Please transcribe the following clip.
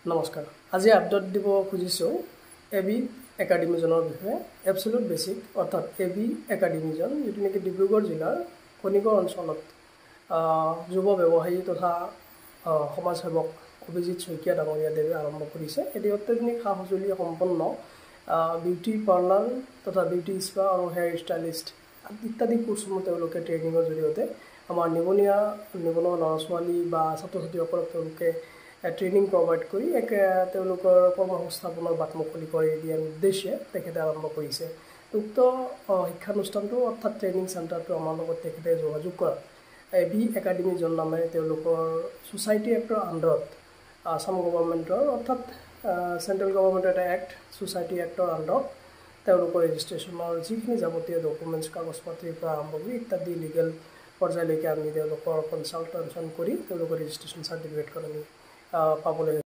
নমস্কাৰ আজি আপডেট দিব খুজিছো এবি একাডেমি জনৰ বিষয়ে এবছলুট বেসিক অৰ্থাৎ এবি একাডেমি জন যেটো নেকি ডিব্ৰুগড় জিলাৰ কনিগড় অঞ্চলত যুৱ ব্যৱসায়ী তথা সমাজ সেৱক অভিজিত শইকীয়া ডাঙৰীয়া দেৱে আৰম্ভ কৰিছে এটি অত্যাধুনিক সাহসজলি সম্পন্ন বিউটি পাৰ্লাৰ তথা বিউটি স্পা আৰু হেয়াৰ ষ্টাইলিষ্ট ইত্যাদি কোৰ্সসমূহ তেওঁলোকে ট্ৰেইনিঙৰ জৰিয়তে আমাৰ নিবনুৱা ল'ৰা-ছোৱালী বা ছাত্ৰ-ছাত্ৰীসকলক তেওঁলোকে ট্ৰেইনিং প্ৰভাইড কৰি তেওঁলোকৰ কৰ্মসংস্থাপনৰ বাট মুকলি কৰি দিয়াৰ উদ্দেশ্যে তেখেতে আৰম্ভ কৰিছে উক্ত শিক্ষানুষ্ঠানটো অৰ্থাৎ ট্ৰেইনিং চেণ্টাৰটো আমাৰ লগত তেখেতে যোগাযোগ কৰা এবি একাডেমি জন নামেৰে তেওঁলোকৰ সোসাইটি এক্টৰ আণ্ডাৰত আসাম গভৰ্ণমেণ্টৰ অৰ্থাৎ চেন্ট্ৰেল গভৰ্ণমেণ্টৰ এটা এক্ট সোসাইটি এক্টৰ আণ্ডাৰত তেওঁলোকৰ ৰেজিষ্ট্ৰেশ্যনৰ যিখিনি যাৱতীয় ডকুমেণ্টছ কাগজ পাতিৰ পৰা আৰম্ভ কৰি ইত্যাদি লিগেল পৰ্যায়লৈকে আমি তেওঁলোকৰ কনসালটেশ্যন কৰি তেওঁলোকৰ ৰেজিষ্ট্ৰেশ্যন চাৰ্টিফিকেটখন আমি পাবলৈ